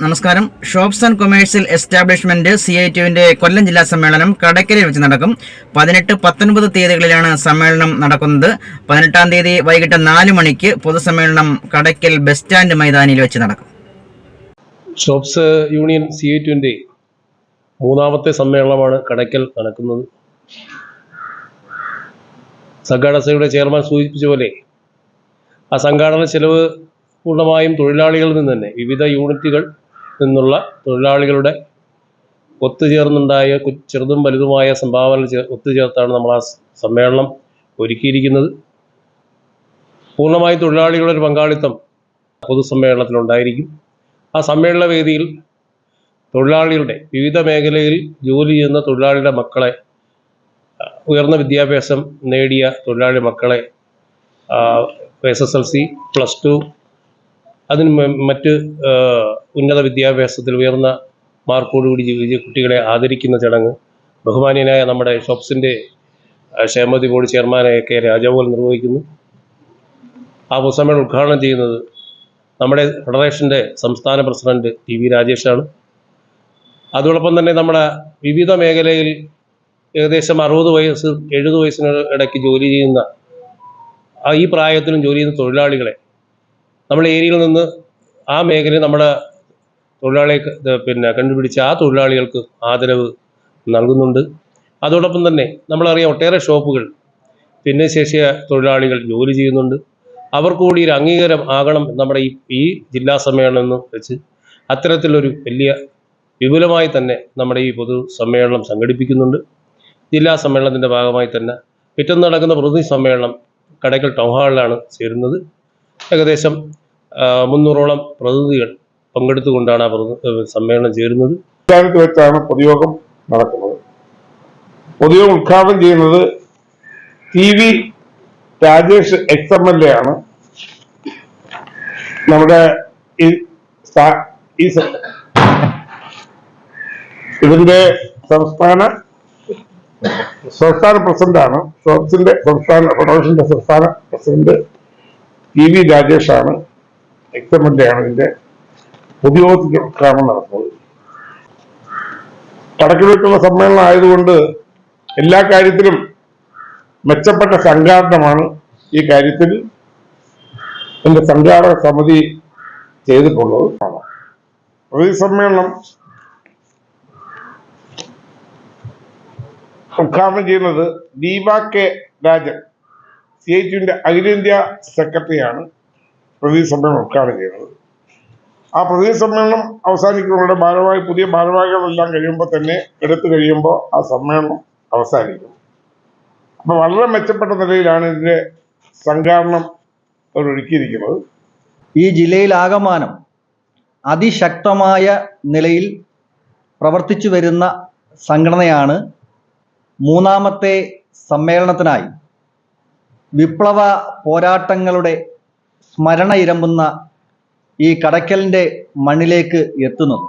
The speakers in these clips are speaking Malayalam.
നമസ്കാരം. ഷോപ്സ് ആൻഡ് കൊമേഴ്സ്യൽ എസ്റ്റാബ്ലിഷ്മെന്റ് CITUവിന്റെ കൊല്ലം ജില്ലാ സമ്മേളനം കടയ്ക്കലിൽ വെച്ച് നടക്കും. 18, 19 തീയതികളിലാണ് സമ്മേളനം നടക്കുന്നത്. 18-ാം തീയതി വൈകിട്ട് 4 മണിക്ക് പൊതുസമ്മേളനം കടയ്ക്കൽ ബസ് സ്റ്റാൻഡ് മൈതാനിയിൽ വെച്ച് നടക്കും. ഷോപ്സ് യൂണിയൻ CITUവിന്റെ 3ാമത്തെ സമ്മേളനമാണ് കടയ്ക്കൽ നടക്കുന്നത്. സംഘാടക സഭയുടെ ചെയർമാൻ സൂചിപ്പിച്ച പോലെ ആ സംഘാടന ചെലവ് പൂർണ്ണമായും തൊഴിലാളികളിൽ നിന്ന് തന്നെ, വിവിധ യൂണിറ്റുകൾ നിന്നുള്ള തൊഴിലാളികളുടെ ഒത്തുചേർന്നുണ്ടായ ചെറുതും വലുതുമായ സംഭാവനകൾ ഒത്തുചേർത്താണ് നമ്മൾ ആ സമ്മേളനം ഒരുക്കിയിരിക്കുന്നത്. പൂർണ്ണമായും തൊഴിലാളികളുടെ ഒരു പങ്കാളിത്തം പൊതുസമ്മേളനത്തിലുണ്ടായിരിക്കും. ആ സമ്മേളന വേദിയിൽ തൊഴിലാളികളുടെ വിവിധ മേഖലയിൽ ജോലി ചെയ്യുന്ന തൊഴിലാളിയുടെ മക്കളെ, ഉയർന്ന വിദ്യാഭ്യാസം നേടിയ തൊഴിലാളി മക്കളെ, SSLC, +2 അതിന് മറ്റ് ഉന്നത വിദ്യാഭ്യാസത്തിൽ ഉയർന്ന മാർക്കോടുകൂടി ജീവിച്ച കുട്ടികളെ ആദരിക്കുന്ന ചടങ്ങ് ബഹുമാന്യനായ നമ്മുടെ ഷോപ്സിൻ്റെ ക്ഷേമനിധി ബോർഡ് ചെയർമാനായ K. രാജഗോപാൽ നിർവഹിക്കുന്നു. ആ പൊതുസമ്മേളനം ഉദ്ഘാടനം ചെയ്യുന്നത് നമ്മുടെ ഫെഡറേഷൻ്റെ സംസ്ഥാന പ്രസിഡന്റ് TV രാജേഷാണ്. അതോടൊപ്പം തന്നെ നമ്മുടെ വിവിധ മേഖലയിൽ ഏകദേശം 60 വയസ്സ് 70 വയസ്സിന് ഇടയ്ക്ക് ജോലി ചെയ്യുന്ന, ഈ പ്രായത്തിലും ജോലി ചെയ്യുന്ന തൊഴിലാളികളെ നമ്മുടെ ഏരിയയിൽ നിന്ന് ആ മേഖലയിൽ നമ്മുടെ തൊഴിലാളിയെ കണ്ടുപിടിച്ച് ആ തൊഴിലാളികൾക്ക് ആദരവ് നൽകുന്നുണ്ട്. അതോടൊപ്പം തന്നെ നമ്മളറിയാം, ഒട്ടേറെ ഷോപ്പുകൾ ഭിന്നശേഷിയ തൊഴിലാളികൾ ജോലി ചെയ്യുന്നുണ്ട്. അവർക്ക് കൂടി ഒരു അംഗീകാരം ആകണം നമ്മുടെ ഈ ജില്ലാ സമ്മേളനം എന്ന് വെച്ച് അത്തരത്തിലൊരു വലിയ വിപുലമായി തന്നെ നമ്മുടെ ഈ പൊതു സമ്മേളനം സംഘടിപ്പിക്കുന്നുണ്ട്. ജില്ലാ സമ്മേളനത്തിൻ്റെ ഭാഗമായി തന്നെ പിറ്റേന്ന് നടക്കുന്ന പ്രതിനിധി സമ്മേളനം കടയ്ക്കൽ ടൗൺ ഹാളിലാണ് ചേരുന്നത്. ഏകദേശം 300ഓളം പ്രതിനിധികൾ പങ്കെടുത്തുകൊണ്ടാണ് ആ സമ്മേളനം ചേരുന്നത്. വെച്ചാണ് പൊതുയോഗം നടക്കുന്നത്. പൊതുയോഗം ഉദ്ഘാടനം ചെയ്യുന്നത് TV രാജേഷ് XMLA ആണ്. നമ്മുടെ ഇതിന്റെ സംസ്ഥാന പ്രസിഡന്റാണ്. ഷോപ്സിന്റെ ഫെഡറേഷന്റെ സംസ്ഥാന പ്രസിഡന്റ് TV രാജേഷാണ്. XMLA ആണ് ഇതിന്റെ പൊതുയോഗത്തിന്റെ ഉദ്ഘാടനം നടത്തുന്നത്. കടയ്ക്കൽ വെച്ചുള്ള സമ്മേളനം ആയതുകൊണ്ട് എല്ലാ കാര്യത്തിലും മെച്ചപ്പെട്ട സംഘാടനമാണ് ഈ കാര്യത്തിൽ എന്റെ സംഘാടക സമിതി ചെയ്തിട്ടുള്ളത്. പ്രതിനിധി സമ്മേളനം ഉദ്ഘാടനം ചെയ്യുന്നത് ദീപ K. രാജൻ, CITUവിന്റെ അഖിലേന്ത്യാ സെക്രട്ടറിയാണ് പ്രതിനിധി സമ്മേളനം ഉദ്ഘാടനം ചെയ്യുന്നത്. ആ പ്രതിനിധി സമ്മേളനം അവസാനിക്കുമ്പോൾ പുതിയ ഭാരവാഹികളെല്ലാം കഴിയുമ്പോൾ തന്നെ എടുത്തു കഴിയുമ്പോൾ ആ സമ്മേളനം അവസാനിക്കും. അപ്പോൾ വളരെ മെച്ചപ്പെട്ട നിലയിലാണ് ഇതിന്റെ സംഘാടനം ഒരുക്കിയിരിക്കുന്നത്. ഈ ജില്ലയിലാകമാനം അതിശക്തമായ നിലയിൽ പ്രവർത്തിച്ചു വരുന്ന സംഘടനയാണ് 3ാമത്തെ സമ്മേളനത്തിനായി വിപ്ലവ പോരാട്ടങ്ങളുടെ സ്മരണ ഇരമ്പുന്ന ഈ കടയ്ക്കലിൻ്റെ മണ്ണിലേക്ക് എത്തുന്നത്.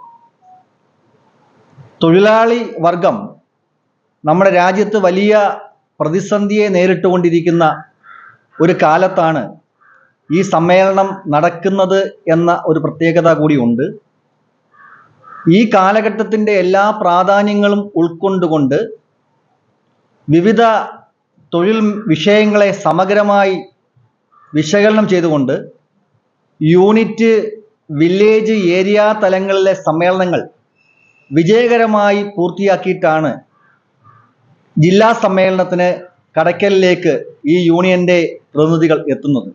തൊഴിലാളി വർഗം നമ്മുടെ രാജ്യത്ത് വലിയ പ്രതിസന്ധിയെ നേരിട്ടുകൊണ്ടിരിക്കുന്ന ഒരു കാലത്താണ് ഈ സമ്മേളനം നടക്കുന്നത് എന്ന ഒരു പ്രത്യേകത കൂടിയുണ്ട്. ഈ കാലഘട്ടത്തിൻ്റെ എല്ലാ പ്രാധാന്യങ്ങളും ഉൾക്കൊണ്ടുകൊണ്ട് വിവിധ തൊഴിൽ വിഷയങ്ങളെ സമഗ്രമായി വിശകലനം ചെയ്തുകൊണ്ട് യൂണിറ്റ്, വില്ലേജ്, ഏരിയ തലങ്ങളിലെ സമ്മേളനങ്ങൾ വിജയകരമായി പൂർത്തിയാക്കിയിട്ടാണ് ജില്ലാ സമ്മേളനത്തിന് കടയ്ക്കലിലേക്ക് ഈ യൂണിയന്റെ പ്രതിനിധികൾ എത്തുന്നത്.